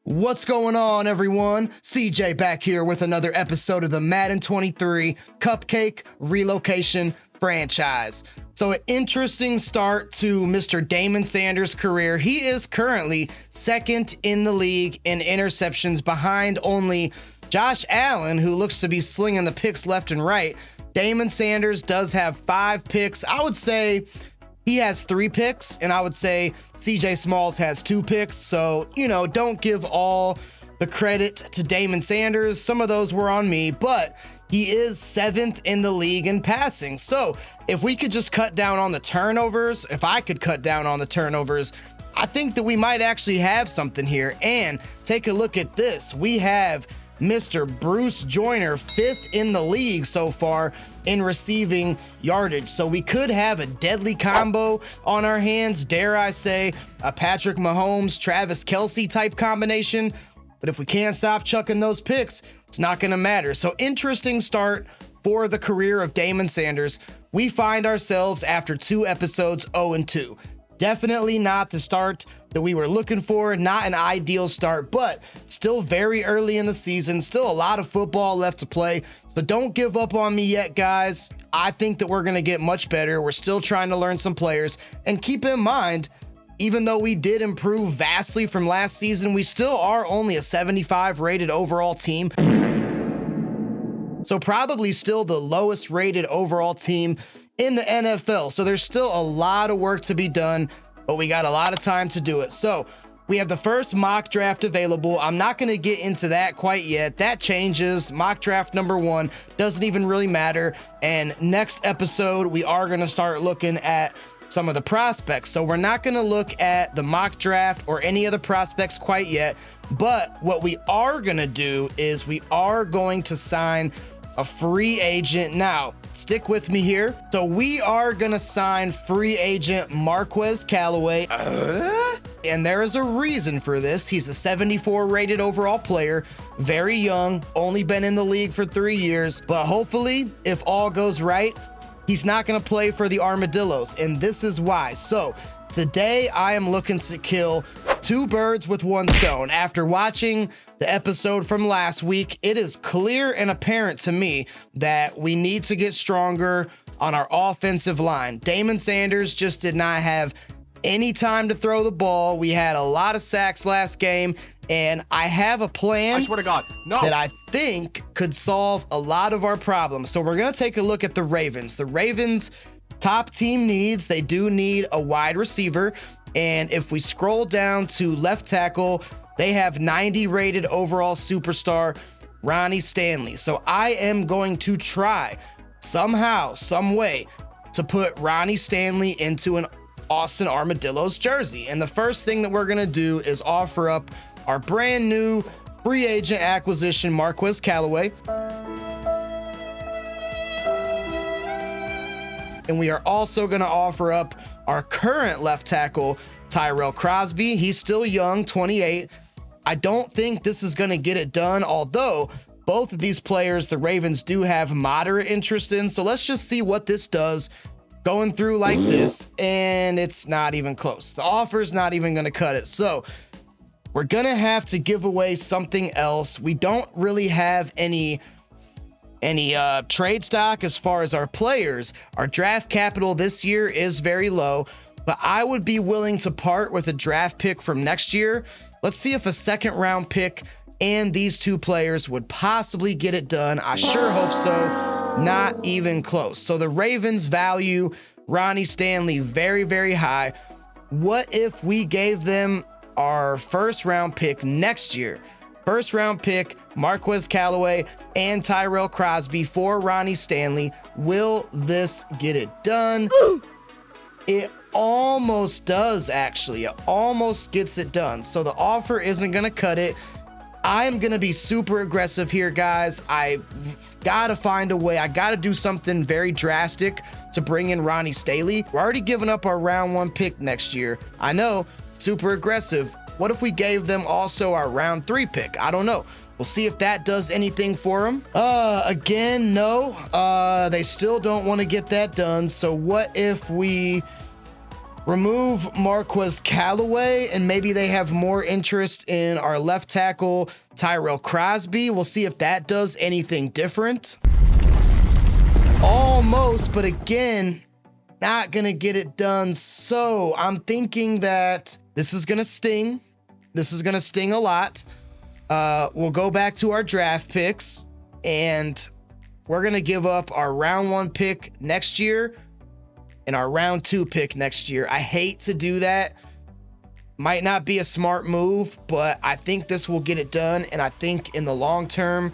What's going on, everyone? CJ back here with another episode of the Madden 23 Cupcake Relocation Franchise. So an interesting start to Mr. Damon Sanders' career. He is currently second in the league in interceptions behind only Josh Allen, who looks to be slinging the picks left and right. Damon Sanders does have 5 picks. I would say he has 3 picks, and I would say CJ Smalls has 2 picks. So, don't give all the credit to Damon Sanders. Some of those were on me, but he is 7th in the league in passing. So if we could just cut down on the turnovers, if I could cut down on the turnovers, I think that we might actually have something here. And take a look at this. We have Mr. Bruce Joyner, 5th in the league so far in receiving yardage. So we could have a deadly combo on our hands. Dare I say a Patrick Mahomes, Travis Kelce type combination. But if we can't stop chucking those picks, it's not going to matter. So interesting start for the career of Damon Sanders. We find ourselves after 2 episodes 0-2. Definitely not the start that we were looking for, not an ideal start, but still very early in the season, still a lot of football left to play. So don't give up on me yet, guys. I think that we're going to get much better. We're still trying to learn some players. And keep in mind, even though we did improve vastly from last season, we still are only a 75 rated overall team. So probably still the lowest rated overall team in the NFL. So there's still a lot of work to be done, but we got a lot of time to do it. So we have the first mock draft available. I'm not going to get into that quite yet. That changes. Mock draft number 1 doesn't even really matter. And next episode, we are going to start looking at some of the prospects. So we're not going to look at the mock draft or any of the prospects quite yet. But what we are going to do is we are going to sign a free agent. Now, stick with me here. So we are going to sign free agent Marquez Callaway. And there is a reason for this. He's a 74 rated overall player, very young, only been in the league for 3 years. But hopefully, if all goes right, he's not going to play for the Armadillos. And this is why. So today I am looking to kill 2 birds with 1 stone. After watching the episode from last week, it is clear and apparent to me that we need to get stronger on our offensive line. Damon Sanders just did not have any time to throw the ball. We had a lot of sacks last game, and I have a plan, I swear to God, no, that I think could solve a lot of our problems. So we're going to take a look at the Ravens. The Ravens' top team needs, they do need a wide receiver. And if we scroll down to left tackle, they have 90 rated overall superstar Ronnie Stanley. So I am going to try somehow, some way to put Ronnie Stanley into an Austin Armadillos jersey. And the first thing that we're going to do is offer up our brand new free agent acquisition, Marquez Callaway. And we are also going to offer up our current left tackle, Tyrell Crosby. He's still young, 28. I don't think this is going to get it done, although both of these players, the Ravens do have moderate interest in. So let's just see what this does going through like this. And it's not even close. The offer's not even going to cut it. So we're going to have to give away something else. We don't really have any trade stock as far as our players. Our draft capital this year is very low, but I would be willing to part with a draft pick from next year. Let's see if a 2nd round pick and these 2 players would possibly get it done. I sure hope so. Not even close. So the Ravens value Ronnie Stanley very, very high. What if we gave them our 1st round pick next year? 1st round pick, Marquez Callaway and Tyrell Crosby for Ronnie Stanley. Will this get it done? It almost does, actually. It almost gets it done. So the offer isn't going to cut it. I'm going to be super aggressive here, guys. I got to find a way. I got to do something very drastic to bring in Ronnie Stanley. We're already giving up our round 1 pick next year. I know, super aggressive. What if we gave them also our round 3 pick? I don't know. We'll see if that does anything for them. Again, no. They still don't want to get that done. So what if we remove Marquez Callaway, and maybe they have more interest in our left tackle, Tyrell Crosby. We'll see if that does anything different. Almost, but again, not going to get it done. So I'm thinking that this is going to sting. This is going to sting a lot. We'll go back to our draft picks, and we're going to give up our round 1 pick next year and our round 2 pick next year. I hate to do that. Might not be a smart move, but I think this will get it done. And I think in the long term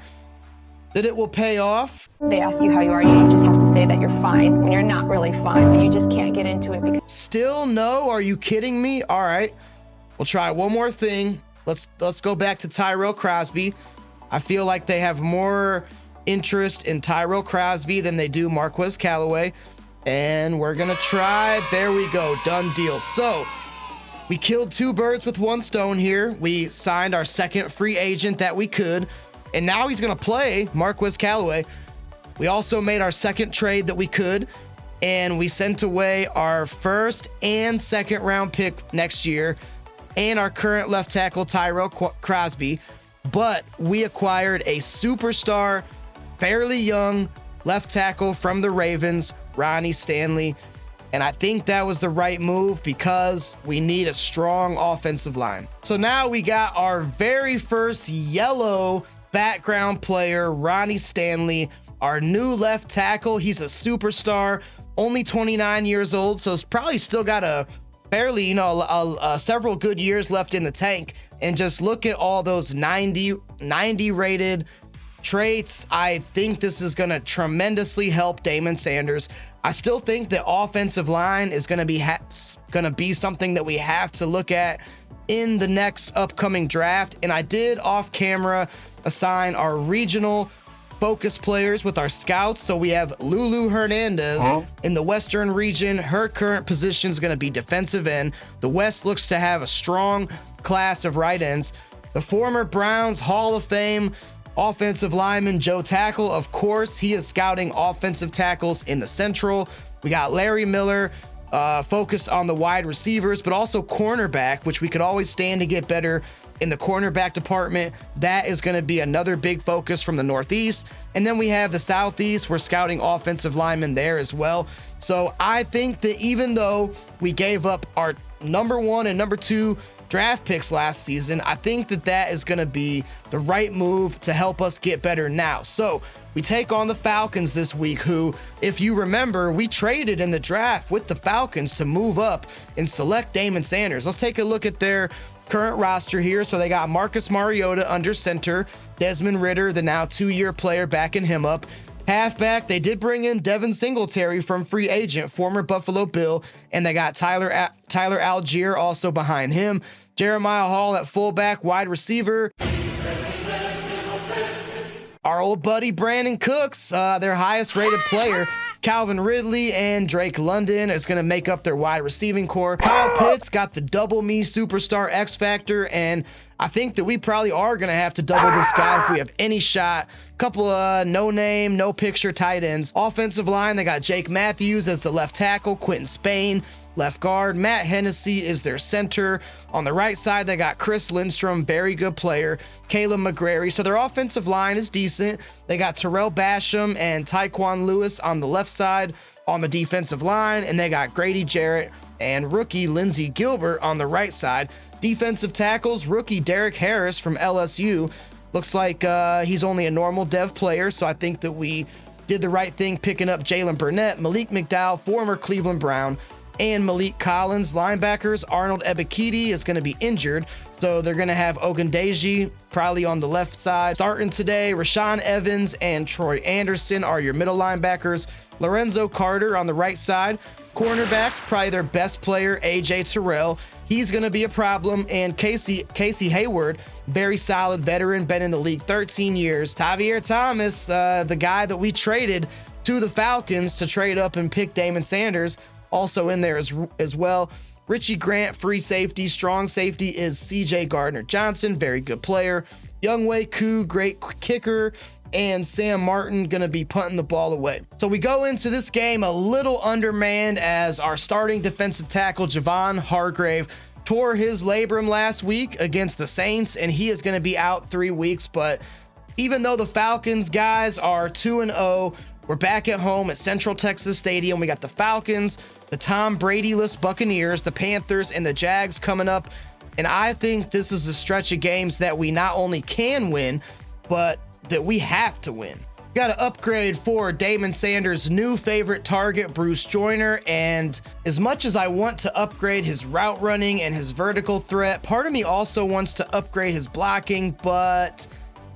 that it will pay off. They ask you how you are, you just have to say that you're fine when you're not really fine, but you just can't get into it because... Still no? Are you kidding me? All right. We'll try one more thing. Let's go back to Tyrell Crosby. I feel like they have more interest in Tyrell Crosby than they do Marquez Callaway. And we're going to try. There we go. Done deal. So we killed 2 birds with 1 stone here. We signed our second free agent that we could. And now he's going to play Marquez Callaway. We also made our second trade that we could. And we sent away our first and second round pick next year. And our current left tackle, Tyrell Crosby. But we acquired a superstar, fairly young left tackle from the Ravens, Ronnie Stanley. And I think that was the right move because we need a strong offensive line. So now we got our very first yellow background player, Ronnie Stanley, our new left tackle. He's a superstar, only 29 years old. So it's probably still got a fairly, several good years left in the tank. And just look at all those 90 rated traits. I think this is going to tremendously help Damon Sanders. I still think the offensive line is going to be something that we have to look at in the next upcoming draft. And I did off camera assign our regional focus players with our scouts. So we have Lulu Hernandez in the Western region. Her current position is going to be defensive end. The West looks to have a strong class of right ends. The former Browns Hall of Fame offensive lineman Joe Tackle, of course, he is scouting offensive tackles in the Central. We got Larry Miller focused on the wide receivers, but also cornerback, which we could always stand to get better in the cornerback department. That is going to be another big focus from the Northeast. And then we have the Southeast. We're scouting offensive linemen there as well. So I think that even though we gave up our number 1 and number 2 draft picks last season, I think that is going to be the right move to help us get better now. So we take on the Falcons this week, who, if you remember, we traded in the draft with the Falcons to move up and select Damon Sanders. Let's take a look at their current roster here. So they got Marcus Mariota under center, Desmond Ridder, the now 2-year player, backing him up. Halfback, they did bring in Devin Singletary from free agent, former Buffalo Bill, and they got Tyler Algier also behind him. Jeremiah Hall at fullback. Wide receiver, our old buddy Brandon Cooks, their highest rated player. Calvin Ridley and Drake London is going to make up their wide receiving core. Kyle Pitts got the double me superstar X Factor, and I think that we probably are going to have to double this guy if we have any shot. Couple of no-name, no-picture tight ends. Offensive line, they got Jake Matthews as the left tackle, Quentin Spain, left guard. Matt Hennessy is their center. On the right side, they got Chris Lindstrom, very good player, Caleb McGrary. So their offensive line is decent. They got Terrell Basham and Tyquan Lewis on the left side on the defensive line, and they got Grady Jarrett and rookie Lindsey Gilbert on the right side. Defensive tackles, rookie Derek Harris from LSU. Looks like he's only a normal dev player, so I think that we did the right thing picking up Jalen Burnett, Malik McDowell, former Cleveland Brown, and Malik Collins. Linebackers, Arnold Ebiketie is going to be injured, so they're going to have Ogundeji probably on the left side. Starting today, Rashawn Evans and Troy Anderson are your middle linebackers. Lorenzo Carter on the right side. Cornerbacks, probably their best player, AJ Terrell. He's going to be a problem. And Casey Hayward, very solid veteran, been in the league 13 years. Tavier Thomas, the guy that we traded to the Falcons to trade up and pick Damon Sanders, also in there as well. Richie Grant, free safety. Strong safety is CJ Gardner-Johnson, very good player. Younghoe Koo, great kicker. and Sam Martin going to be punting the ball away. So we go into this game a little undermanned as our starting defensive tackle, Javon Hargrave, tore his labrum last week against the Saints, and he is going to be out 3 weeks. But even though the Falcons guys are 2-0, we're back at home at Central Texas Stadium. We got the Falcons, the Tom Brady-less Buccaneers, the Panthers, and the Jags coming up. And I think this is a stretch of games that we not only can win, but that we have to win. Got to upgrade for Damon Sanders' new favorite target, Bruce Joyner. And as much as I want to upgrade his route running and his vertical threat, part of me also wants to upgrade his blocking, but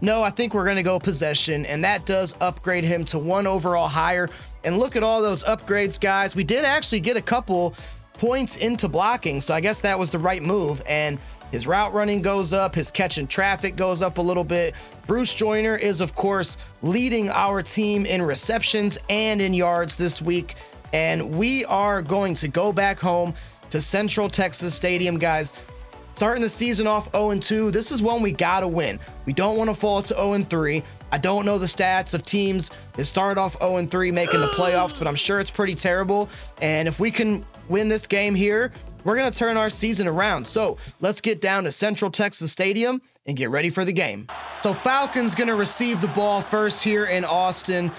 no, I think we're going to go possession, and that does upgrade him to 1 overall higher. And look at all those upgrades, guys. We did actually get a couple points into blocking, so I guess that was the right move. And his route running goes up, his catch and traffic goes up a little bit. Bruce Joyner is, of course, leading our team in receptions and in yards this week. And we are going to go back home to Central Texas Stadium, guys. Starting the season off 0-2, this is one we got to win. We don't want to fall to 0-3. I don't know the stats of teams that start off 0-3 making the playoffs, but I'm sure it's pretty terrible. And if we can win this game here, we're going to turn our season around. So let's get down to Central Texas Stadium and get ready for the game. So Falcons going to receive the ball first here in Austin.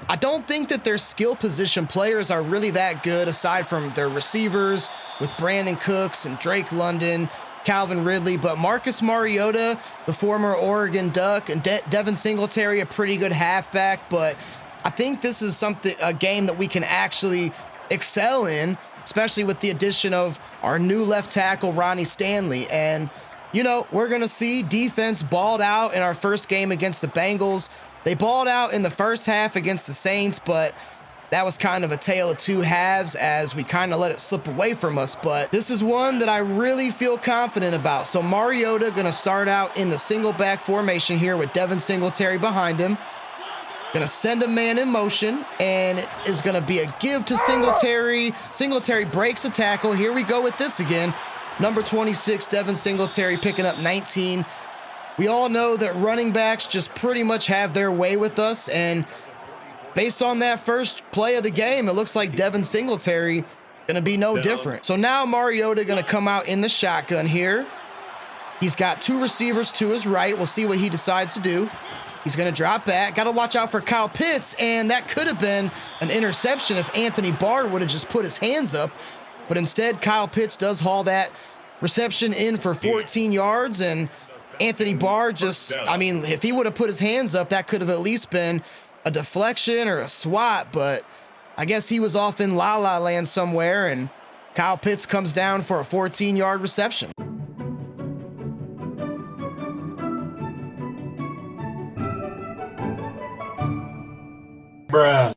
I don't think that their skill position players are really that good aside from their receivers with Brandon Cooks and Drake London, Calvin Ridley, but Marcus Mariota, the former Oregon Duck, and Devin Singletary, a pretty good halfback. But I think this is a game that we can actually excel in, especially with the addition of our new left tackle, Ronnie Stanley. And, you know, we're going to see defense balled out in our first game against the Bengals. They balled out in the first half against the Saints, but that was kind of a tale of two halves as we kind of let it slip away from us. But this is one that I really feel confident about. So Mariota going to start out in the single back formation here with Devin Singletary behind him. Going to send a man in motion, and it is going to be a give to Singletary. Singletary breaks a tackle. Here we go with this again. Number 26, Devin Singletary picking up 19. We all know that running backs just pretty much have their way with us, and based on that first play of the game, it looks like Devin Singletary going to be no different. So now Mariota going to come out in the shotgun here. He's got two receivers to his right. We'll see what he decides to do. He's going to drop back. Got to watch out for Kyle Pitts, and that could have been an interception if Anthony Barr would have just put his hands up. But instead, Kyle Pitts does haul that reception in for 14 yards, and Anthony Barr just, I mean, if he would have put his hands up, that could have at least been a deflection or a swat, but I guess he was off in La La Land somewhere, and Kyle Pitts comes down for a 14-yard reception. Bruh.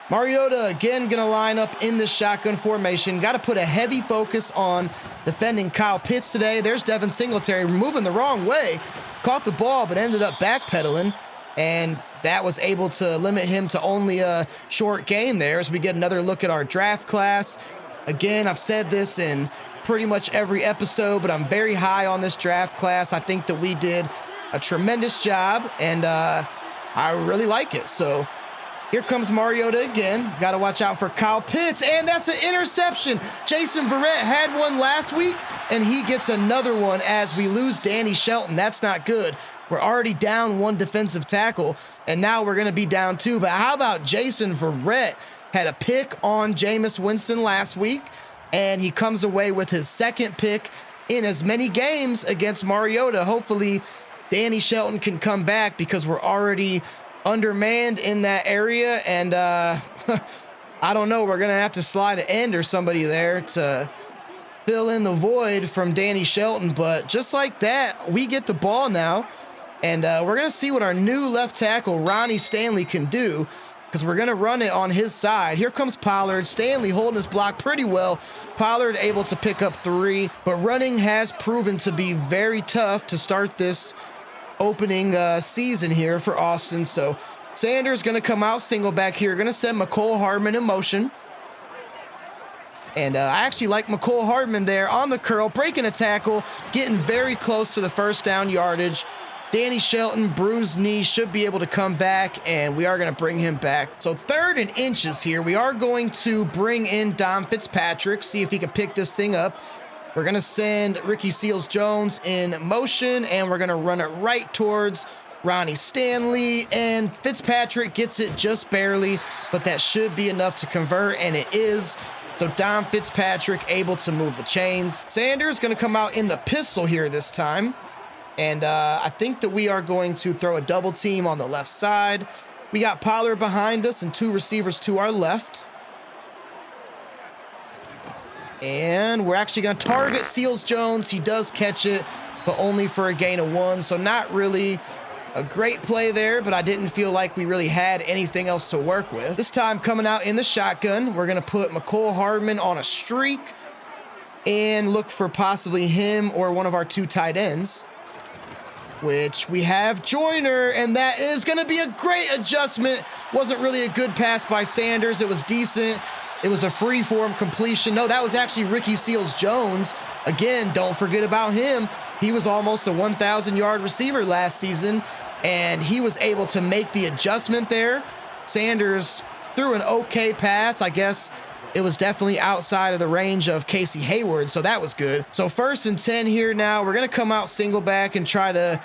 Mariota again going to line up in the shotgun formation. Got to put a heavy focus on defending Kyle Pitts today. There's Devin Singletary moving the wrong way. Caught the ball, but ended up backpedaling. And that was able to limit him to only a short gain there as we get another look at our draft class. Again, I've said this in pretty much every episode, but I'm very high on this draft class. I think that we did a tremendous job, and I really like it. So here comes Mariota again. Got to watch out for Kyle Pitts, and that's an interception. Jason Verrett had one last week, and he gets another one as we lose Danny Shelton. That's not good. We're already down one defensive tackle, and now we're going to be down two. But how about Jason Verrett? Had a pick on Jameis Winston last week, and he comes away with his second pick in as many games against Mariota. Hopefully, Danny Shelton can come back because we're already undermanned in that area, and I don't know. We're going to have to slide an end or somebody there to fill in the void from Danny Shelton. But just like that, we get the ball now. And we're going to see what our new left tackle, Ronnie Stanley, can do because we're going to run it on his side. Here comes Pollard. Stanley holding his block pretty well. Pollard able to pick up 3. But running has proven to be very tough to start this opening season here for Austin. So Sanders going to come out single back here. Going to send McCole Hardman in motion. And I actually like McCole Hardman there on the curl, breaking a tackle, getting very close to the first down yardage. Danny Shelton, bruised knee, should be able to come back, and we are going to bring him back. So 3rd and inches here. We are going to bring in Dom Fitzpatrick, see if he can pick this thing up. We're going to send Ricky Seals-Jones in motion, and we're going to run it right towards Ronnie Stanley, and Fitzpatrick gets it just barely, but that should be enough to convert, and it is. So Dom Fitzpatrick able to move the chains. Sanders going to come out in the pistol here this time. And I think that we are going to throw a double team on the left side. We got Pollard behind us and 2 receivers to our left. And we're actually going to target Seals-Jones. He does catch it, but only for a gain of 1. So not really a great play there, but I didn't feel like we really had anything else to work with. This time coming out in the shotgun, we're going to put McCole Hardman on a streak and look for possibly him or one of our 2 tight ends, which we have Joyner, and that is going to be a great adjustment. Wasn't really a good pass by Sanders. It was decent. It was a free-form completion. No, that was actually Ricky Seals-Jones. Again, don't forget about him. He was almost a 1,000-yard receiver last season, and he was able to make the adjustment there. Sanders threw an okay pass. I guess it was definitely outside of the range of Casey Hayward, so that was good. So 1st and 10 here now. We're going to come out single back and try to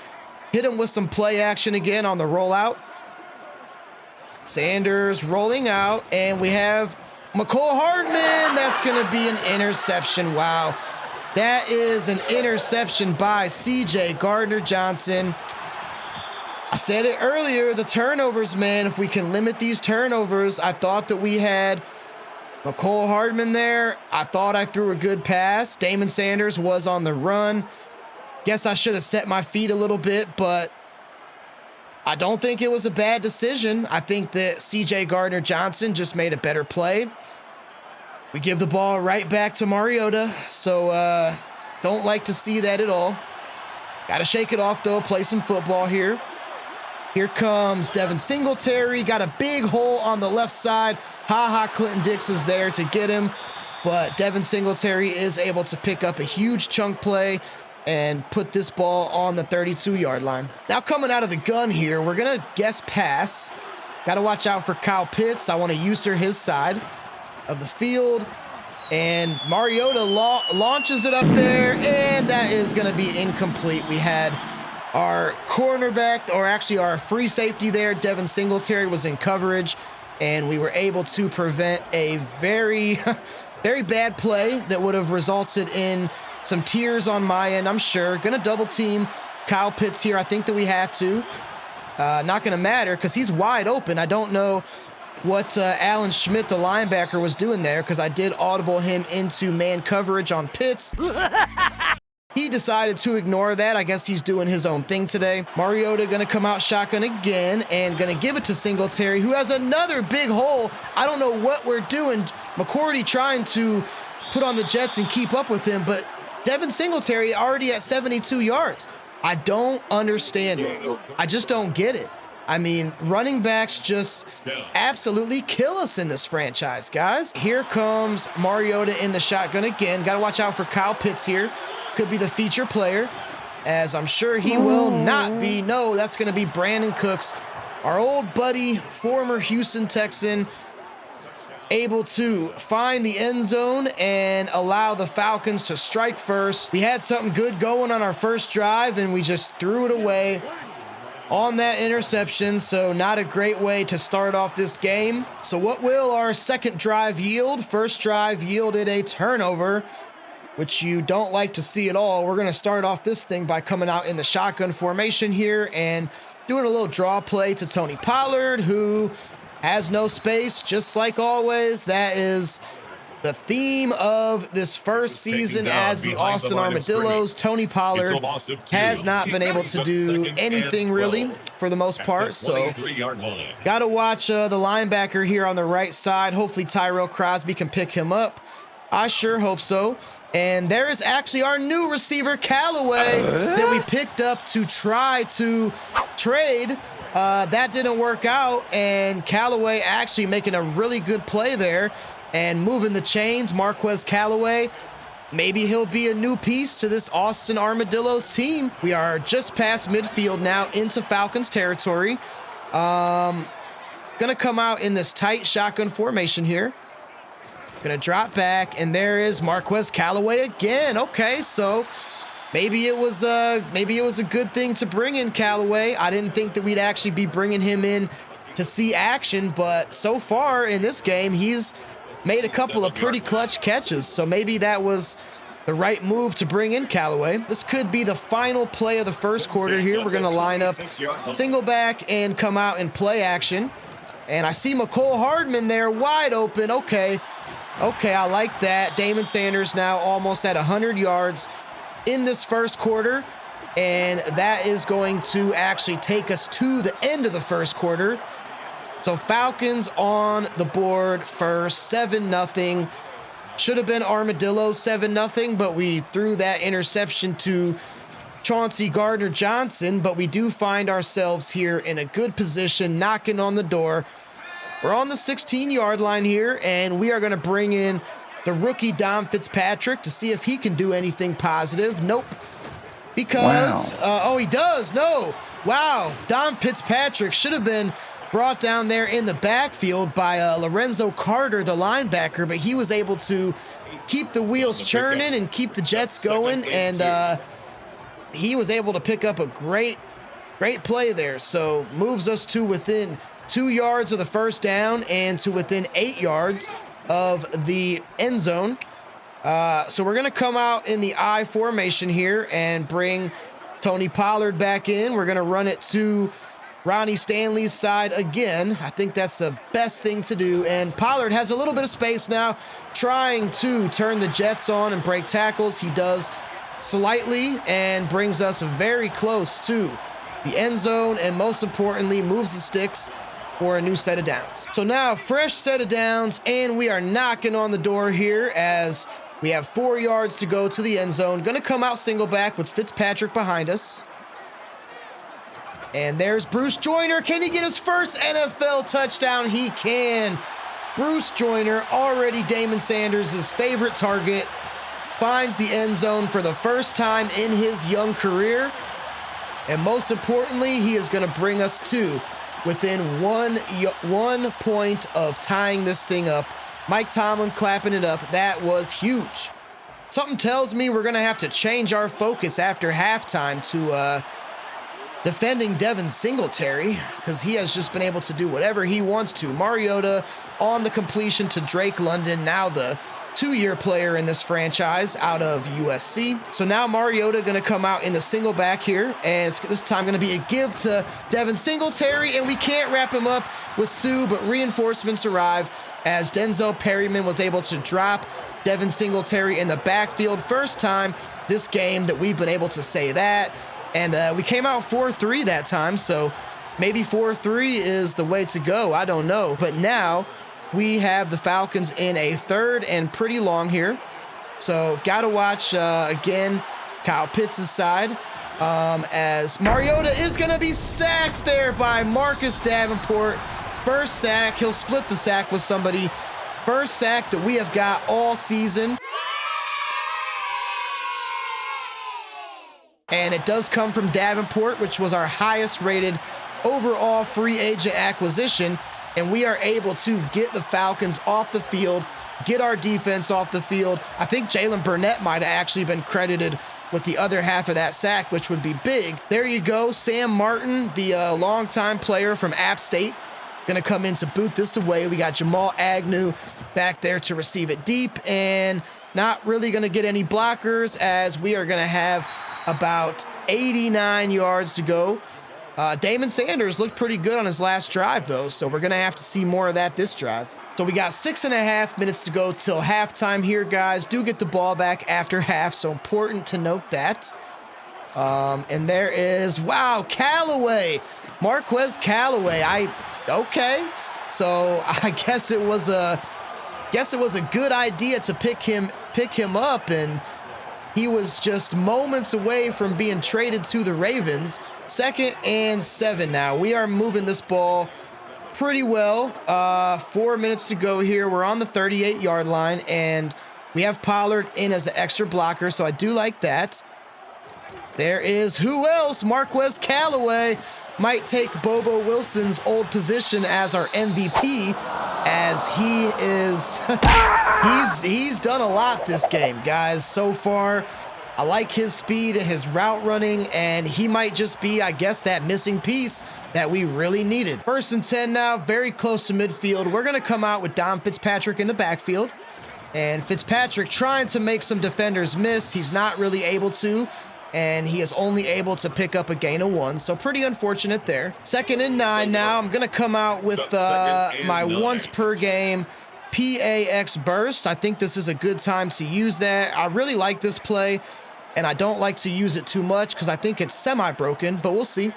hit him with some play action again on the rollout. Sanders rolling out, and we have McCole Hardman. That's going to be an interception. Wow. That is an interception by C.J. Gardner-Johnson. I said it earlier, the turnovers, man. If we can limit these turnovers, I thought that we had McCole Hardman there. I thought I threw a good pass. Damon Sanders was on the run. Guess I should have set my feet a little bit, but I don't think it was a bad decision. I think that C.J. Gardner-Johnson just made a better play. We give the ball right back to Mariota, so don't like to see that at all. Got to shake it off, though, play some football here. Here comes Devin Singletary. Got a big hole on the left side. Clinton Dix is there to get him, but Devin Singletary is able to pick up a huge chunk play and put this ball on the 32-yard line. Now coming out of the gun here, we're going to guess pass. Got to watch out for Kyle Pitts. I want to user his side of the field. And Mariota launches it up there, and that is going to be incomplete. We had our cornerback, or actually our free safety there, Devin Singletary, was in coverage, and we were able to prevent a very, very bad play that would have resulted in some tears on my end, I'm sure. Going to double team Kyle Pitts here. I think that we have to. Not going to matter because he's wide open. I don't know what Alan Schmidt, the linebacker, was doing there, because I did audible him into man coverage on Pitts. He decided to ignore that. I guess he's doing his own thing today. Mariota going to come out shotgun again and going to give it to Singletary, who has another big hole. I don't know what we're doing. McCourty trying to put on the Jets and keep up with him, but Devin Singletary already at 72 yards. I don't understand it. I just don't get it. I mean, running backs just absolutely kill us in this franchise, guys. Here comes Mariota in the shotgun again. Got to watch out for Kyle Pitts here. Could be the feature player, as I'm sure he will not be. No, that's going to be Brandon Cooks, our old buddy, former Houston Texan, able to find the end zone and allow the Falcons to strike first. We had something good going on our first drive, and we just threw it away on that interception, so not a great way to start off this game. So what will our second drive yield? First drive yielded a turnover, which you don't like to see at all. We're going to start off this thing by coming out in the shotgun formation here and doing a little draw play to Tony Pollard, who has no space, just like always. That is the theme of this first season as the Austin Armadillos. Tony Pollard has not been able to do anything really for the most part. So got to watch the linebacker here on the right side. Hopefully Tyrell Crosby can pick him up. I sure hope so. And there is actually our new receiver, Callaway, that we picked up to try to trade. That didn't work out, and Callaway actually making a really good play there and moving the chains. Marquez Callaway maybe he'll be a new piece to this Austin Armadillos team. We are just past midfield now into Falcons territory. Gonna come out in this tight shotgun formation here. Gonna drop back, and there is Marquez Callaway again. Okay, so maybe it was a good thing to bring in Callaway. I didn't think that we'd actually be bringing him in to see action, but so far in this game, he's made a couple of pretty clutch catches. So maybe that was the right move to bring in Callaway. This could be the final play of the first quarter here. We're gonna line up single back and come out and play action. And I see McCole Hardman there wide open. Okay, I like that. Damon Sanders now almost at 100 yards in this first quarter. And that is going to actually take us to the end of the first quarter. So Falcons on the board first, 7-0. Should have been Armadillos 7-0, but we threw that interception to Chauncey Gardner-Johnson, but we do find ourselves here in a good position, knocking on the door. We're on the 16-yard line here, and we are going to bring in the rookie Dom Fitzpatrick to see if he can do anything positive. Nope. Because, oh, he does. No. Wow. Dom Fitzpatrick should have been brought down there in the backfield by Lorenzo Carter, the linebacker, but he was able to keep the wheels churning and keep the Jets going, and he was able to pick up a great play there. So moves us to within 2 yards of the first down and to within 8 yards of the end zone. So we're going to come out in the I formation here and bring Tony Pollard back in. We're going to run it to Ronnie Stanley's side again. I think that's the best thing to do. And Pollard has a little bit of space now, trying to turn the Jets on and break tackles. He does slightly and brings us very close to the end zone, and most importantly, moves the sticks for a new set of downs. So now, fresh set of downs, and we are knocking on the door here as we have 4 yards to go to the end zone. Going to come out single back with Fitzpatrick behind us. And there's Bruce Joyner. Can he get his first NFL touchdown? He can. Bruce Joyner, already Damon Sanders' favorite target, finds the end zone for the first time in his young career. And most importantly, he is going to bring us to within one point of tying this thing up. Mike Tomlin clapping it up. That was huge. Something tells me we're going to have to change our focus after halftime to defending Devin Singletary, because he has just been able to do whatever he wants to. Mariota on the completion to Drake London, now the 2-year player in this franchise out of USC. So now Mariota going to come out in the single back here, and it's this time going to be a give to Devin Singletary, and we can't wrap him up with Sue, but reinforcements arrive as Denzel Perryman was able to drop Devin Singletary in the backfield. First time this game that we've been able to say that. And we came out 4-3 that time, so maybe 4-3 is the way to go. I don't know. But now we have the Falcons in a third and pretty long here. So got to watch, again, Kyle Pitts' side. As Mariota is going to be sacked there by Marcus Davenport. First sack. He'll split the sack with somebody. First sack that we have got all season. And it does come from Davenport, which was our highest rated overall free agent acquisition. And we are able to get the Falcons off the field, get our defense off the field. I think Jalen Burnett might have actually been credited with the other half of that sack, which would be big. There you go. Sam Martin, the longtime player from App State, going to come in to boot this away. We got Jamal Agnew back there to receive it deep, and not really going to get any blockers, as we are going to have about 89 yards to go. Damon Sanders looked pretty good on his last drive, though, so we're going to have to see more of that this drive. So we got 6.5 minutes to go till halftime here, guys. Do get the ball back after half, so important to note that. And there is, wow, Callaway. Marquez Callaway. Okay. So I guess it was a good idea to pick him up, and he was just moments away from being traded to the Ravens. 2nd and 7 now. We are moving this ball pretty well. 4 minutes to go here. We're on the 38-yard line, and We have Pollard in as an extra blocker, so I do like that. There is who else? Marquez Callaway might take Bobo Wilson's old position as our MVP, as he is he's done a lot this game, guys, so far. I like his speed and his route running, and he might just be, I guess, that missing piece that we really needed. 1st and 10 now, very close to midfield. We're going to come out with Dom Fitzpatrick in the backfield, and Fitzpatrick trying to make some defenders miss. He's not really able to, and he is only able to pick up a gain of 1, so pretty unfortunate there. 2nd and 9 now. I'm going to come out with my once per game PAX burst. I think this is a good time to use that. I really like this play, and I don't like to use it too much because I think it's semi-broken, but we'll see.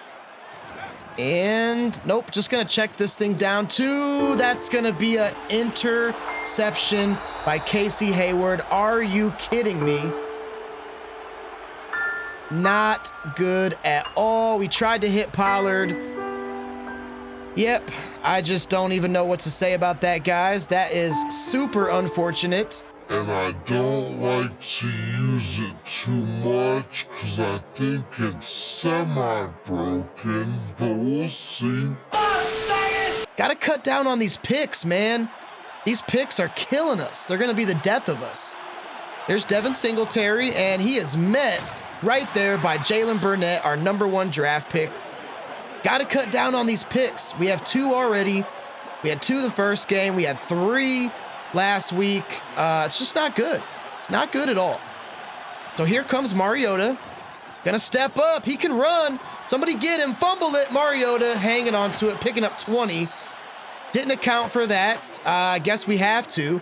And nope, just going to check this thing down too. That's going to be an interception by Casey Hayward. Are you kidding me? Not good at all. We tried to hit Pollard. Yep, I just don't even know what to say about that, guys. That is super unfortunate. And I don't like to use it too much because I think it's semi-broken, but we'll see. Gotta cut down on these picks, man. These picks are killing us. They're going to be the death of us. There's Devin Singletary, and he is met right there by Jalen Burnett, our #1 draft pick. Got to cut down on these picks. We have 2 already. We had 2 the first game. We had 3 last week. It's just not good. It's not good at all. So here comes Mariota. Gonna step up. He can run. Somebody get him. Fumble it. Mariota hanging on to it, picking up 20. Didn't account for that. I guess we have to.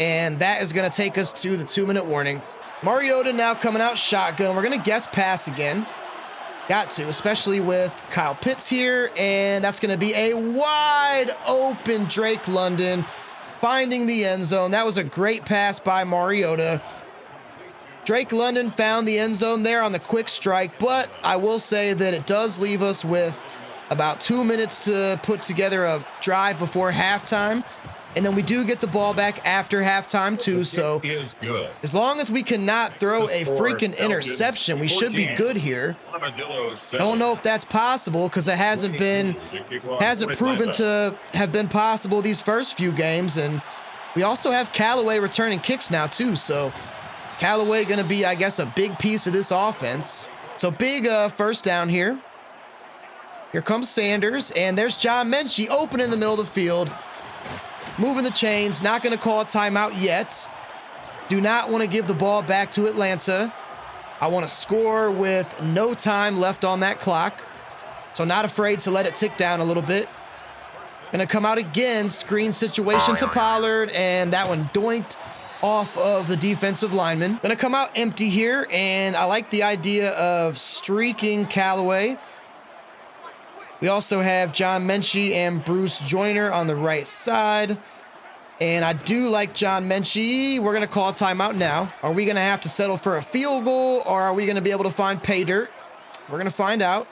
And that is going to take us to the 2-minute warning. Mariota now coming out shotgun. We're going to guess pass again. Got to, especially with Kyle Pitts here. And that's going to be a wide open Drake London finding the end zone. That was a great pass by Mariota. Drake London found the end zone there on the quick strike, but I will say that it does leave us with about 2 minutes to put together a drive before halftime. And then we do get the ball back after halftime too. So as long as we cannot throw a freaking interception, we should be good here. Don't know if that's possible because it hasn't proven to have been possible these first few games. And we also have Callaway returning kicks now too. So Callaway going to be, I guess, a big piece of this offense. So big first down here. Here comes Sanders, and there's John Menchie open in the middle of the field. Moving the chains, not going to call a timeout yet. Do not want to give the ball back to Atlanta. I want to score with no time left on that clock. So not afraid to let it tick down a little bit. Going to come out again, screen situation to Pollard, and that one doinked off of the defensive lineman. Going to come out empty here, and I like the idea of streaking Callaway. We also have John Menchie and Bruce Joyner on the right side. And I do like John Menchie. We're going to call a timeout now. Are we going to have to settle for a field goal, or are we going to be able to find pay dirt? We're going to find out.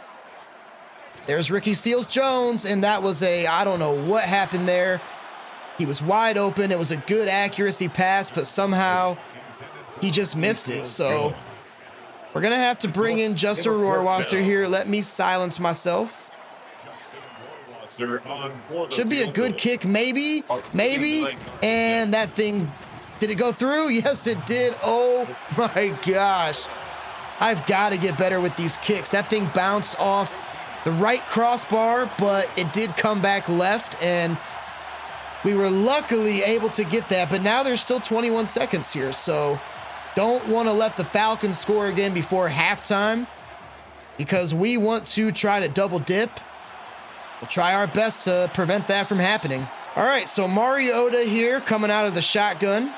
There's Ricky Seals-Jones, and that was I don't know what happened there. He was wide open. It was a good accuracy pass, but somehow he just missed it. So we're going to have to bring in Justin Rohrwasser here. Let me silence myself. Should be a good kick, maybe. And that thing, did it go through? Yes, it did. Oh my gosh. I've got to get better with these kicks. That thing bounced off the right crossbar, but it did come back left, and we were luckily able to get that. But now there's still 21 seconds here, so don't want to let the Falcons score again before halftime because we want to try to double dip. We'll try our best to prevent that from happening. All right, so Mariota here coming out of the shotgun.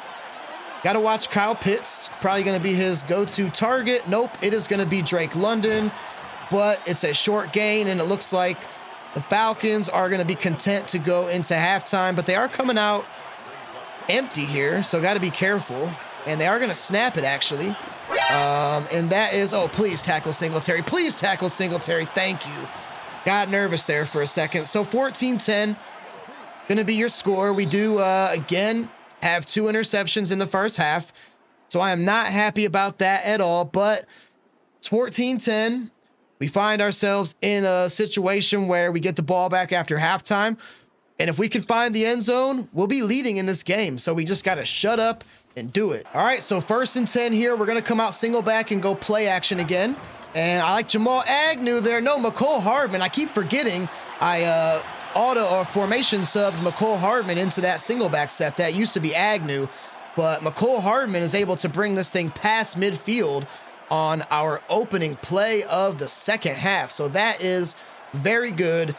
Got to watch Kyle Pitts. Probably going to be his go-to target. Nope, it is going to be Drake London, but it's a short gain, and it looks like the Falcons are going to be content to go into halftime, but they are coming out empty here, so got to be careful. And they are going to snap it, actually. And that is, oh, please tackle Singletary. Please tackle Singletary. Thank you. Got nervous there for a second. So 14-10 going to be your score. We do, again, have 2 interceptions in the first half. So I am not happy about that at all, but it's 14-10. We find ourselves in a situation where we get the ball back after halftime. And if we can find the end zone, we'll be leading in this game. So we just got to shut up and do it. All right, so 1st and 10 here. We're going to come out single back and go play action again. And I like Jamal Agnew there. No, McCole Hardman. I keep forgetting I formation subbed McCole Hardman into that single back set. That used to be Agnew. But McCole Hardman is able to bring this thing past midfield on our opening play of the second half. So that is very good.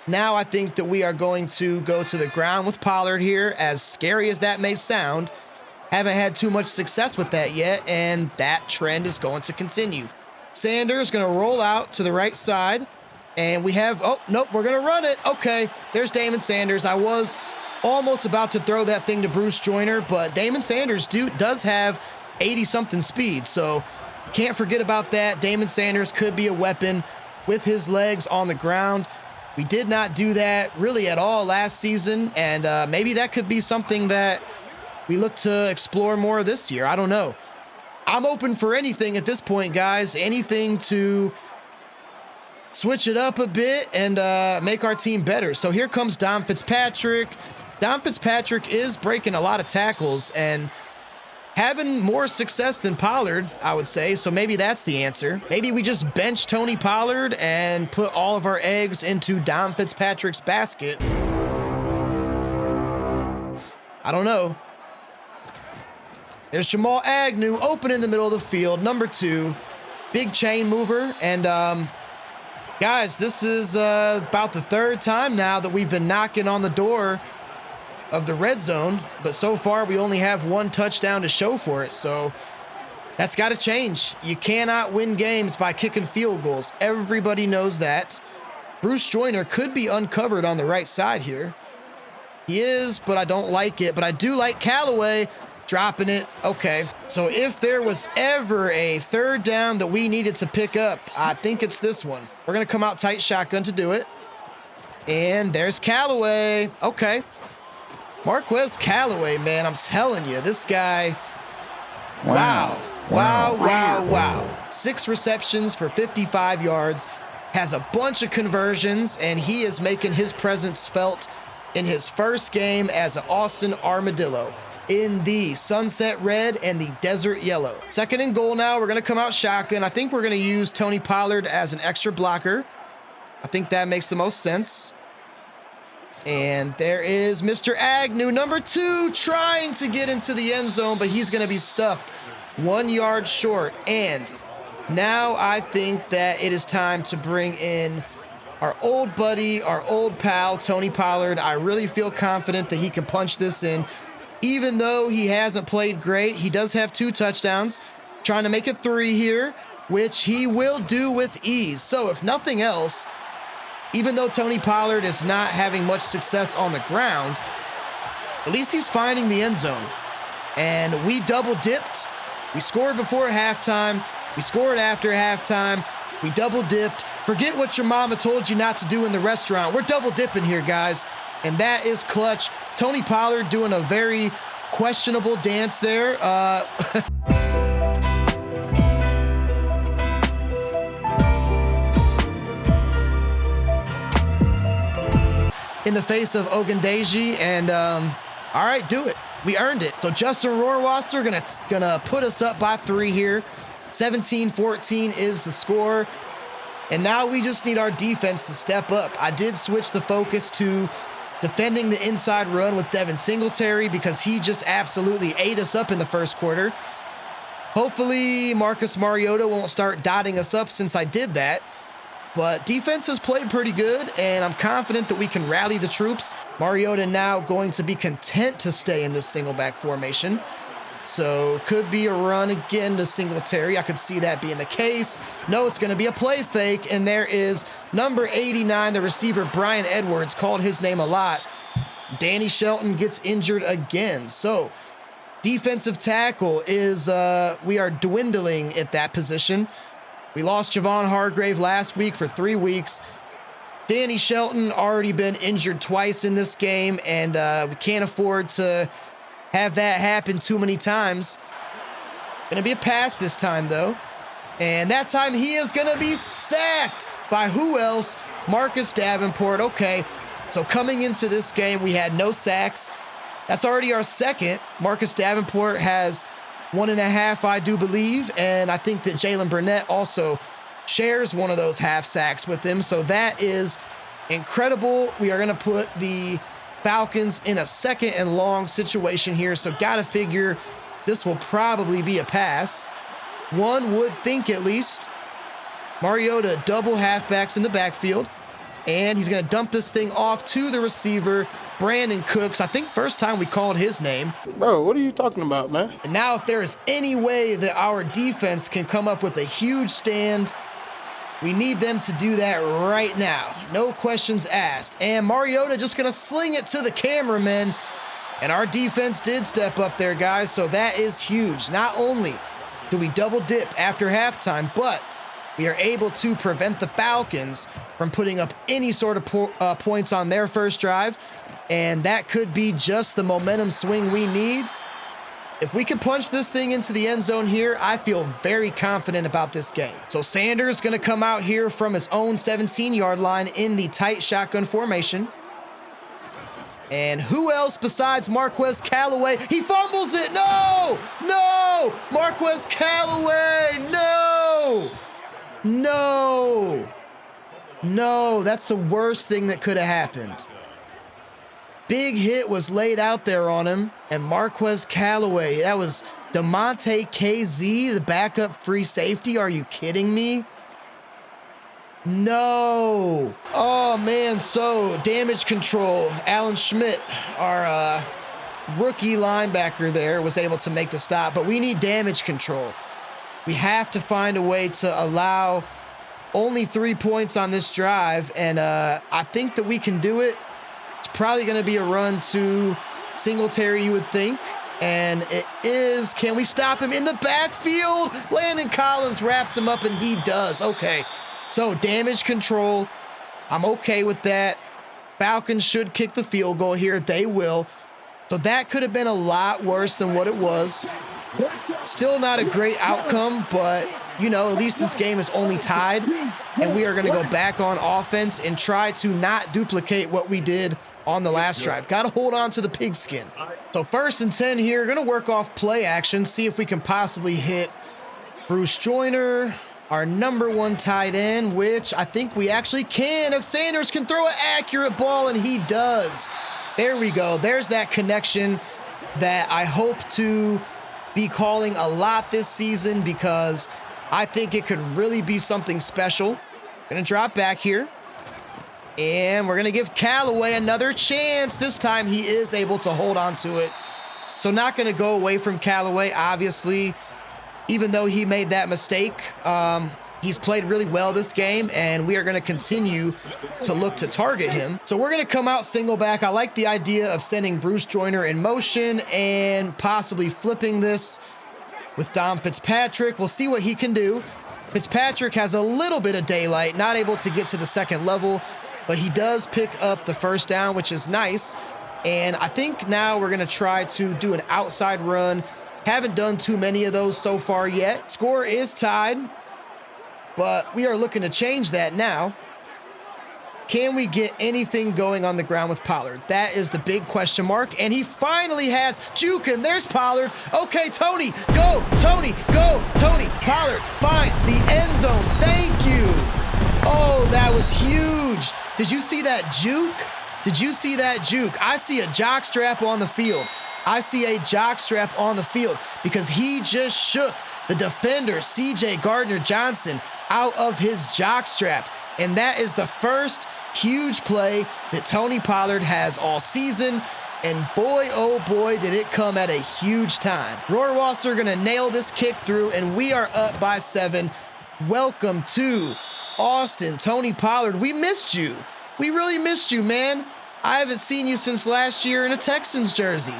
Now I think that we are going to go to the ground with Pollard here. As scary as that may sound, haven't had too much success with that yet, and that trend is going to continue. Sanders going to roll out to the right side, and we have, oh, nope, we're going to run it. Okay, there's Damon Sanders. I was almost about to throw that thing to Bruce Joyner, but Damon Sanders does have 80-something speed, so can't forget about that. Damon Sanders could be a weapon with his legs on the ground. We did not do that really at all last season, and maybe that could be something that we look to explore more this year. I don't know. I'm open for anything at this point, guys. Anything to switch it up a bit and make our team better. So here comes Dom Fitzpatrick. Dom Fitzpatrick is breaking a lot of tackles and having more success than Pollard, I would say. So maybe that's the answer. Maybe we just bench Tony Pollard and put all of our eggs into Dom Fitzpatrick's basket. I don't know. There's Jamal Agnew open in the middle of the field, number 2. Big chain mover. And guys, this is about the 3rd time now that we've been knocking on the door of the red zone, but so far we only have 1 touchdown to show for it. So that's got to change. You cannot win games by kicking field goals. Everybody knows that. Bruce Joyner could be uncovered on the right side here. He is, but I don't like it. But I do like Callaway dropping it. Okay, so if there was ever a 3rd down that we needed to pick up, I think it's this one. We're going to come out tight shotgun to do it. And there's Callaway. Okay. Marquez Callaway, man, I'm telling you, this guy, wow. 6 receptions for 55 yards, has a bunch of conversions, and he is making his presence felt in his first game as an Austin Armadillo in the sunset red and the desert yellow. 2nd and goal now. We're going to come out shotgun. I think we're going to use Tony Pollard as an extra blocker. I think that makes the most sense. And there is Mr. Agnew, number 2, trying to get into the end zone, but he's going to be stuffed 1 yard short. And now I think that it is time to bring in our old buddy, our old pal, Tony Pollard. I really feel confident that he can punch this in. Even though he hasn't played great, he does have 2 touchdowns. Trying to make it 3 here, which he will do with ease. So if nothing else, even though Tony Pollard is not having much success on the ground, at least he's finding the end zone. And we double dipped. We scored before halftime. We scored after halftime. We double dipped. Forget what your mama told you not to do in the restaurant. We're double dipping here, guys. And that is clutch. Tony Pollard doing a very questionable dance there. In the face of Ogundeji, and all right, do it. We earned it. So Justin Rohrwasser gonna put us up by 3 here. 17-14 is the score. And now we just need our defense to step up. I did switch the focus to defending the inside run with Devin Singletary because he just absolutely ate us up in the first quarter. Hopefully Marcus Mariota won't start dotting us up since I did that. But defense has played pretty good, and I'm confident that we can rally the troops. Mariota now going to be content to stay in this single back formation. So could be a run again to Singletary. I could see that being the case. No, it's going to be a play fake, and there is number 89, the receiver Brian Edwards, called his name a lot. Danny Shelton gets injured again. So defensive tackle is, we are dwindling at that position. We lost Javon Hargrave last week for 3 weeks. Danny Shelton already been injured twice in this game, and we can't afford to have that happen too many times. Going to be a pass this time, though. And that time he is going to be sacked by who else? Marcus Davenport. Okay, so coming into this game, we had no sacks. That's already our second. Marcus Davenport has 1.5, I do believe. And I think that Jalen Burnett also shares one of those half sacks with him. So that is incredible. We are going to put the Falcons in a second and long situation here. So got to figure this will probably be a pass. One would think, at least. Mariota double halfbacks in the backfield. And he's going to dump this thing off to the receiver, Brandon Cooks. I think first time we called his name. Bro, what are you talking about, man? And now if there is any way that our defense can come up with a huge stand, we need them to do that right now. No questions asked. And Mariota just going to sling it to the cameraman. And our defense did step up there, guys. So that is huge. Not only do we double dip after halftime, but we are able to prevent the Falcons from putting up any sort of points on their first drive. And that could be just the momentum swing we need. If we can punch this thing into the end zone here, I feel very confident about this game. So Sanders going to come out here from his own 17-yard line in the tight shotgun formation. And who else besides Marquez Callaway? He fumbles it. No! No! Marquez Callaway! No! No! No, that's the worst thing that could have happened. Big hit was laid out there on him. And Marquez Callaway, that was DeMonte KZ, the backup free safety. Are you kidding me? No. Oh, man. So, damage control. Alan Schmidt, our rookie linebacker there, was able to make the stop. But we need damage control. We have to find a way to allow only 3 points on this drive. And I think that we can do it. It's probably going to be a run to Singletary, you would think. And it is. Can we stop him in the backfield? Landon Collins wraps him up, and he does. Okay. So, damage control, I'm okay with that. Falcons should kick the field goal here. They will. So, that could have been a lot worse than what it was. Still not a great outcome, but, you know, at least this game is only tied. And we are going to go back on offense and try to not duplicate what we did on the last drive. Got to hold on to the pigskin. So, 1st and 10 here. Going to work off play action, see if we can possibly hit Bruce Joyner, our number 1 tight end, which I think we actually can. If Sanders can throw an accurate ball, and he does. There we go. There's that connection that I hope to be calling a lot this season, because I think it could really be something special. Going to drop back here. And we're going to give Callaway another chance. This time he is able to hold on to it. So not going to go away from Callaway, obviously. Even though he made that mistake, he's played really well this game, and we are going to continue to look to target him. So we're going to come out single back. I like the idea of sending Bruce Joyner in motion and possibly flipping this with Dom Fitzpatrick. We'll see what he can do. Fitzpatrick has a little bit of daylight, not able to get to the second level, but he does pick up the first down, which is nice. And I think now we're going to try to do an outside run. Haven't done too many of those so far yet. Score is tied, but we are looking to change that now. Can we get anything going on the ground with Pollard? That is the big question mark, and he finally has Jukin. There's Pollard. Okay, Tony, go, Tony, go, Tony. Pollard finds the end zone. Thank you. Oh, that was huge. Did you see that juke? Did you see that juke? I see a jock strap on the field. I see a jock strap on the field because he just shook the defender, C.J. Gardner-Johnson, out of his jock strap. And that is the first huge play that Tony Pollard has all season. And boy, oh boy, did it come at a huge time. Rohrwasser going to nail this kick through, and we are up by 7. Welcome to Austin, Tony Pollard. We missed you. We really missed you, man. I haven't seen you since last year in a Texans jersey,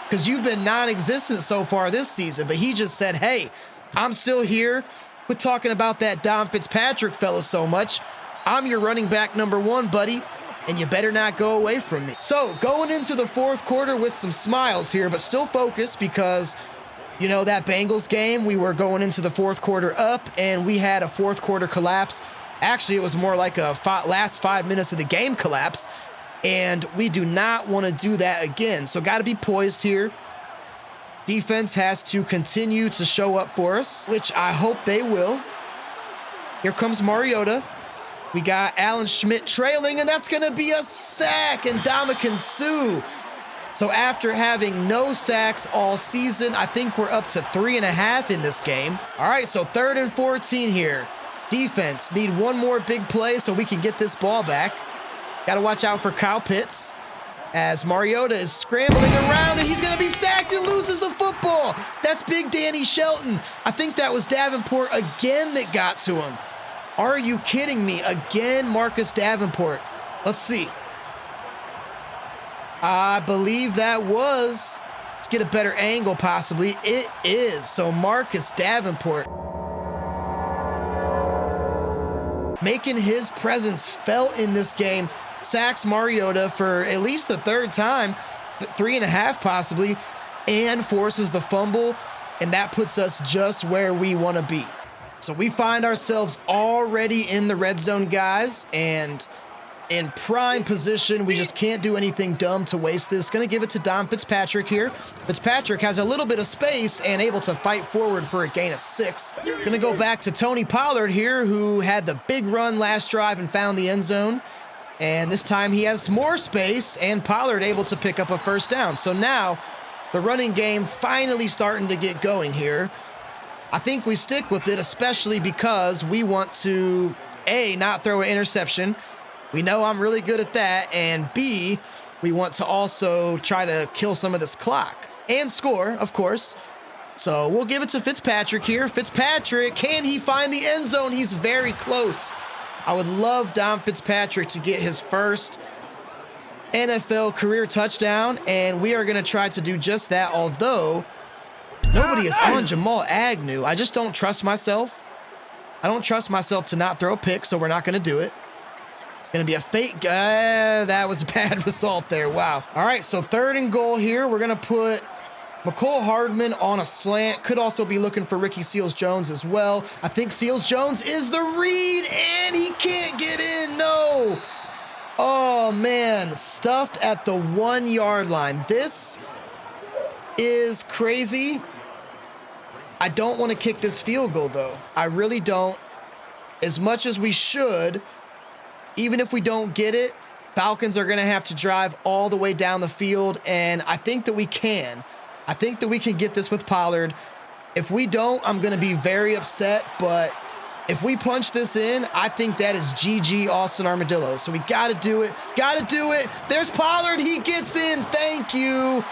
because you've been non-existent so far this season. But he just said, hey, I'm still here. Quit talking about that Dom Fitzpatrick fella so much. I'm your running back number 1, buddy, and you better not go away from me. So going into the fourth quarter with some smiles here, but still focused, because You know, that Bengals game, we were going into the fourth quarter up, and we had a fourth quarter collapse. Actually, it was more like a last 5 minutes of the game collapse, and we do not want to do that again. So got to be poised here. Defense has to continue to show up for us, which I hope they will. Here comes Mariota. We got Alan Schmidt trailing, and that's going to be a sack, and Ndamukong Suh. So after having no sacks all season, I think we're up to 3.5 in this game. All right, so 3rd and 14 here. Defense, need one more big play so we can get this ball back. Got to watch out for Kyle Pitts as Mariota is scrambling around, and he's going to be sacked and loses the football. That's big Danny Shelton. I think that was Davenport again that got to him. Are you kidding me? Again, Marcus Davenport. Let's see. I believe that was. Let's get a better angle possibly. It is. So Marcus Davenport making his presence felt in this game. Sacks Mariota for at least the 3rd time, 3.5 possibly, and forces the fumble, and that puts us just where we want to be. So we find ourselves already in the red zone, guys, and in prime position. We just can't do anything dumb to waste this. Going to give it to Dom Fitzpatrick here. Fitzpatrick has a little bit of space and able to fight forward for a gain of 6. Going to go back to Tony Pollard here, who had the big run last drive and found the end zone. And this time he has more space, and Pollard able to pick up a first down. So now the running game finally starting to get going here. I think we stick with it, especially because we want to, A, not throw an interception. We know I'm really good at that. And B, we want to also try to kill some of this clock and score, of course. So we'll give it to Fitzpatrick here. Fitzpatrick, can he find the end zone? He's very close. I would love Dom Fitzpatrick to get his first NFL career touchdown, and we are going to try to do just that, although nobody is on Jamal Agnew. I just don't trust myself. I don't trust myself to not throw a pick, so we're not going to do it. Going to be a fake. That was a bad result there. Wow. All right, so 3rd and goal here. We're going to put McCole Hardman on a slant. Could also be looking for Ricky Seals-Jones as well. I think Seals-Jones is the read, and he can't get in. No. Oh, man. Stuffed at the 1-yard line. This is crazy. I don't want to kick this field goal, though. I really don't. As much as we should, even if we don't get it, Falcons are going to have to drive all the way down the field, and I think that we can. I think that we can get this with Pollard. If we don't, I'm going to be very upset, but if we punch this in, I think that is GG Austin Armadillo. So we got to do it. Got to do it. There's Pollard. He gets in. Thank you.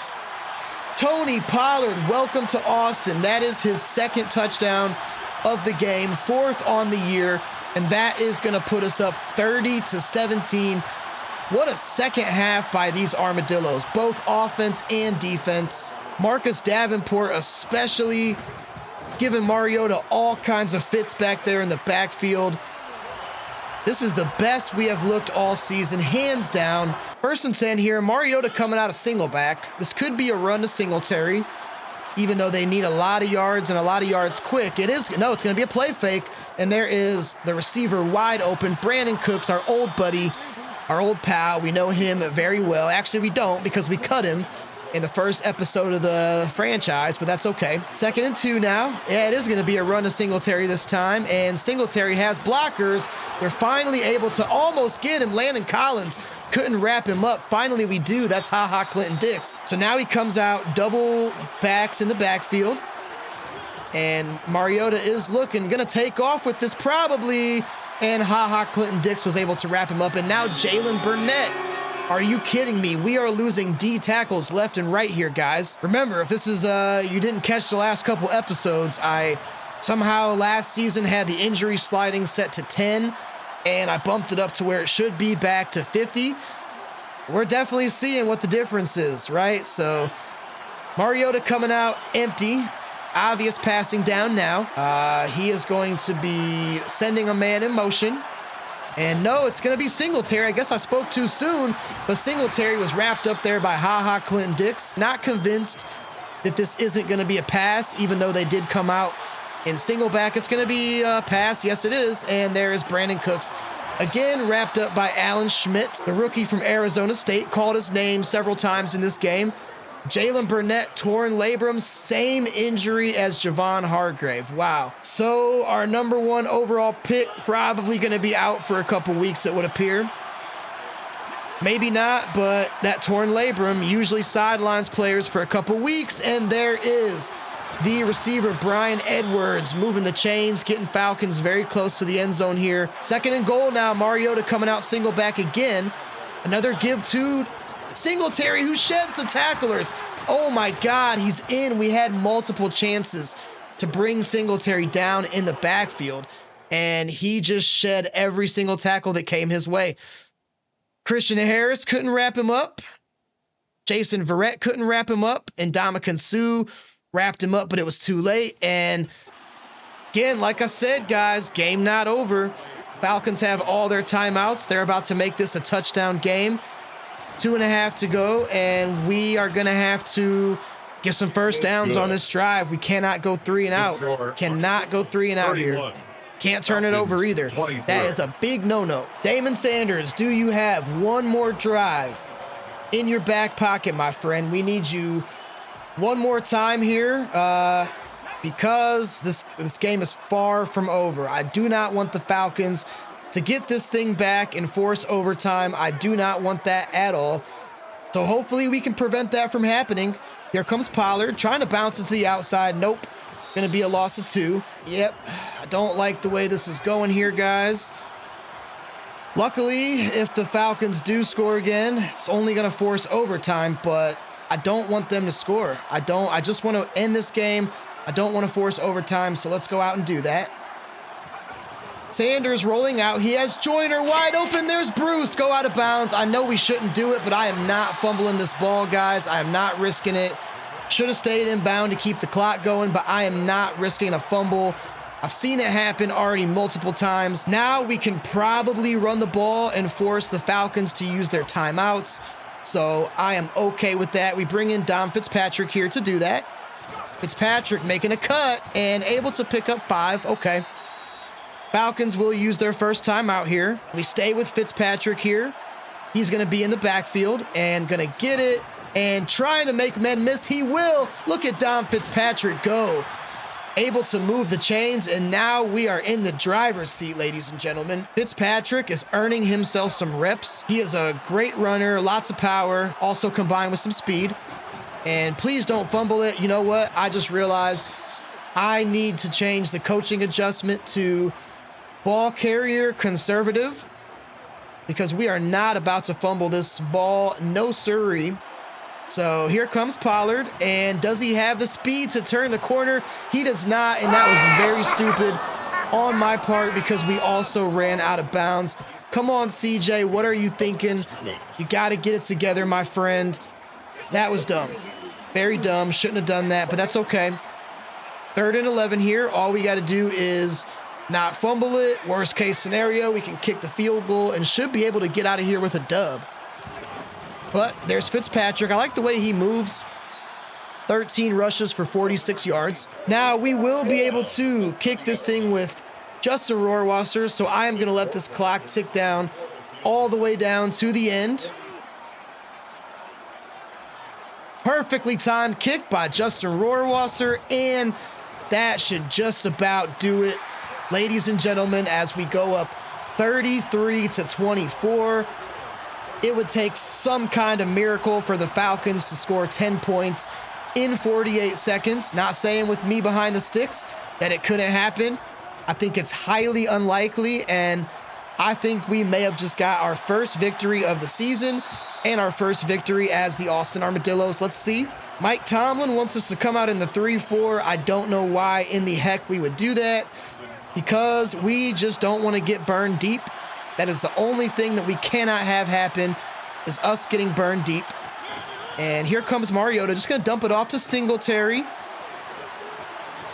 Tony Pollard, welcome to Austin. That is his 2nd touchdown of the game, 4th on the year, and that is going to put us up 30-17. What a second half by these Armadillos, both offense and defense. Marcus Davenport especially giving Mariota all kinds of fits back there in the backfield. This is the best we have looked all season, hands down. 1st and 10 here. Mariota coming out of single back. This could be a run to Singletary, even though they need a lot of yards and a lot of yards quick. It's going to be a play fake, and there is the receiver wide open. Brandon Cooks, our old buddy, our old pal. We know him very well. Actually, we don't, because we cut him in the first episode of the franchise, but that's okay. 2nd and 2 now. Yeah, it is going to be a run to Singletary this time, and Singletary has blockers. We're finally able to almost get him. Landon Collins couldn't wrap him up. Finally, we do. That's Ha-Ha Clinton-Dix. So now he comes out, double backs in the backfield, and Mariota is going to take off with this probably, and Ha-Ha Clinton-Dix was able to wrap him up, and now Jalen Burnett. Are you kidding me? We are losing D tackles left and right here, guys. Remember, if this is you didn't catch the last couple episodes, I somehow last season had the injury sliding set to 10, and I bumped it up to where it should be back to 50. We're definitely seeing what the difference is, right? So Mariota coming out empty. Obvious passing down now. He is going to be sending a man in motion. And no, it's going to be Singletary. I guess I spoke too soon, but Singletary was wrapped up there by Ha-Ha Clinton-Dix. Not convinced that this isn't going to be a pass, even though they did come out in single back. It's going to be a pass. Yes, it is. And there is Brandon Cooks. Again, wrapped up by Alan Schmidt, the rookie from Arizona State, called his name several times in this game. Jalen Burnett, torn labrum, same injury as Javon Hargrave. Wow. So our #1 overall pick probably going to be out for a couple weeks, it would appear. Maybe not, but that torn labrum usually sidelines players for a couple weeks, and there is the receiver, Brian Edwards, moving the chains, getting Falcons very close to the end zone here. 2nd and goal now. Mariota coming out single back again. Another give to Singletary, who sheds the tacklers. Oh my God, he's in. We had multiple chances to bring Singletary down in the backfield, and he just shed every single tackle that came his way. Christian Harris couldn't wrap him up. Jason Verrett couldn't wrap him up. And Ndamukong Suh wrapped him up, but it was too late. And again, like I said, guys, game not over. Falcons have all their timeouts. They're about to make this a touchdown game. 2.5 to go, and we are going to have to get some first downs on this drive. We cannot go 3 and out. Cannot go 3 and out here. Can't turn it over either. That is a big no-no. Damon Sanders, do you have one more drive in your back pocket, my friend? We need you one more time here because this game is far from over. I do not want the Falcons to get this thing back and force overtime. I do not want that at all. So hopefully we can prevent that from happening. Here comes Pollard trying to bounce it to the outside. Nope. Going to be a loss of 2. Yep. I don't like the way this is going here, guys. Luckily, if the Falcons do score again, it's only going to force overtime, but I don't want them to score. I just want to end this game. I don't want to force overtime, so let's go out and do that. Sanders rolling out. He has Joyner wide open. There's Bruce. Go out of bounds. I know we shouldn't do it, but I am not fumbling this ball, guys. I am not risking it. Should have stayed inbound to keep the clock going, but I am not risking a fumble. I've seen it happen already multiple times. Now we can probably run the ball and force the Falcons to use their timeouts. So I am okay with that. We bring in Dom Fitzpatrick here to do that. Fitzpatrick making a cut and able to pick up 5. Okay. Falcons will use their first timeout here. We stay with Fitzpatrick here. He's going to be in the backfield and going to get it and trying to make men miss. He will. Look at Dom Fitzpatrick go. Able to move the chains, and now we are in the driver's seat, ladies and gentlemen. Fitzpatrick is earning himself some reps. He is a great runner, lots of power, also combined with some speed. And please don't fumble it. You know what? I just realized I need to change the coaching adjustment to ball carrier conservative, because we are not about to fumble this ball. No siree. So here comes Pollard, and does he have the speed to turn the corner? He does not, and that was very stupid on my part because we also ran out of bounds. Come on, CJ, what are you thinking? You got to get it together, my friend. That was dumb. Very dumb. Shouldn't have done that, but that's okay. 3rd and 11 here. All we got to do is not fumble it. Worst case scenario, we can kick the field goal and should be able to get out of here with a dub. But there's Fitzpatrick. I like the way he moves. 13 rushes for 46 yards. Now we will be able to kick this thing with Justin Rohrwasser, so I am going to let this clock tick down all the way down to the end. Perfectly timed kick by Justin Rohrwasser, and that should just about do it, ladies and gentlemen, as we go up 33-24. It would take some kind of miracle for the Falcons to score 10 points in 48 seconds. Not saying with me behind the sticks that it couldn't happen. I think it's highly unlikely, and I think we may have just got our first victory of the season and our first victory as the Austin Armadillos. Let's see. Mike Tomlin wants us to come out in the 3-4. I don't know why in the heck we would do that, because we just don't want to get burned deep. That is the only thing that we cannot have happen, is us getting burned deep. And here comes Mariota, just going to dump it off to Singletary.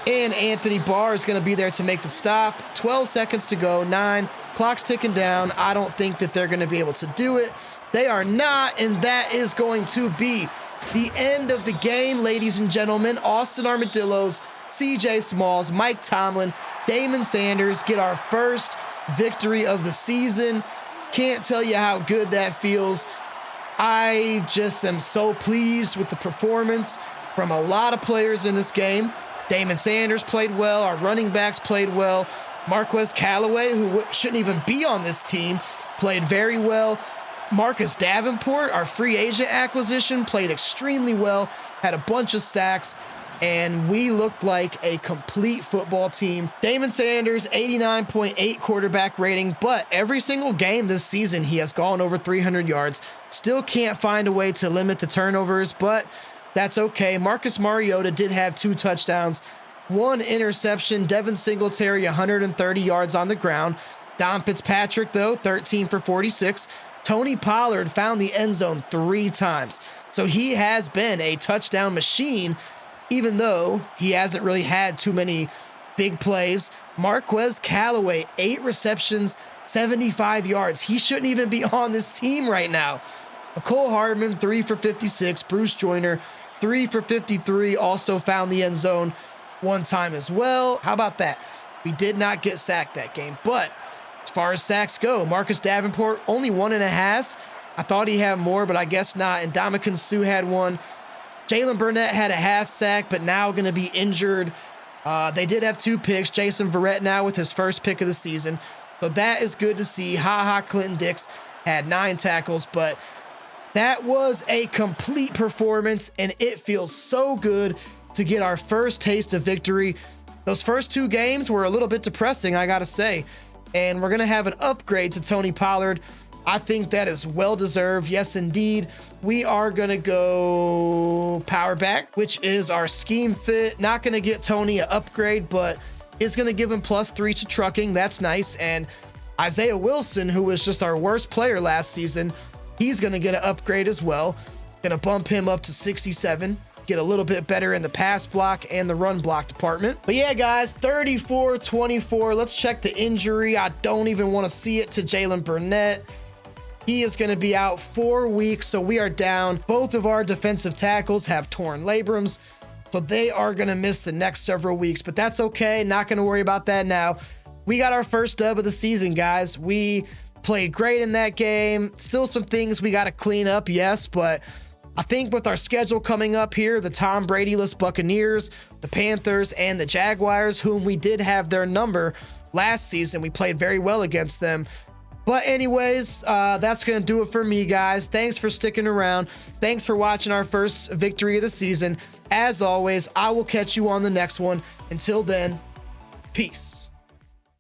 And Anthony Barr is going to be there to make the stop. 12 seconds to go. 9, Clock's ticking down. I don't think that they're going to be able to do it. They are not, and that is going to be the end of the game, ladies and gentlemen. Austin Armadillos, CJ Smalls, Mike Tomlin, Damon Sanders get our first victory of the season. Can't tell you how good that feels. I just am so pleased with the performance from a lot of players in this game. Damon Sanders played well. Our running backs played well. Marquez Callaway, who shouldn't even be on this team, played very well. Marcus Davenport, our free agent acquisition, played extremely well, had a bunch of sacks, and we looked like a complete football team. Damon Sanders, 89.8 quarterback rating, but every single game this season he has gone over 300 yards. Still can't find a way to limit the turnovers, but that's okay. Marcus Mariota did have 2 touchdowns, 1 interception. Devin Singletary, 130 yards on the ground. Don Fitzpatrick, though, 13 for 46. Tony Pollard found the end zone 3 times. So he has been a touchdown machine, even though he hasn't really had too many big plays. Marquez Callaway, 8 receptions, 75 yards. He shouldn't even be on this team right now. Mecole Hardman, 3 for 56. Bruce Joyner, 3 for 53. Also found the end zone 1 time as well. How about that? We did not get sacked that game, but as far as sacks go, Marcus Davenport, only 1.5. I thought he had more, but I guess not. And Ndamukong Suh had 1. Jalen Burnett had a half sack, but now going to be injured. They did have 2 picks. Jason Verrett now with his first pick of the season. So that is good to see. Clinton Dix had 9 tackles, but that was a complete performance, and it feels so good to get our first taste of victory. Those first 2 games were a little bit depressing, I got to say. And we're going to have an upgrade to Tony Pollard. I think that is well-deserved. Yes, indeed. We are going to go power back, which is our scheme fit. Not going to get Tony an upgrade, but is going to give him +3 to trucking. That's nice. And Isaiah Wilson, who was just our worst player last season, he's going to get an upgrade as well. Going to bump him up to 67. Get a little bit better in the pass block and the run block department. But yeah, guys, 34-24. Let's check the injury. I don't even want to see it to Jalen Burnett. He is going to be out 4 weeks, so we are down. Both of our defensive tackles have torn labrums, so they are going to miss the next several weeks. But that's okay. Not going to worry about that now. We got our first dub of the season, guys. We played great in that game. Still some things we got to clean up, yes, but I think with our schedule coming up here, the Tom Brady-less Buccaneers, the Panthers, and the Jaguars, whom we did have their number last season, we played very well against them. But anyways, that's going to do it for me, guys. Thanks for sticking around. Thanks for watching our first victory of the season. As always, I will catch you on the next one. Until then, peace.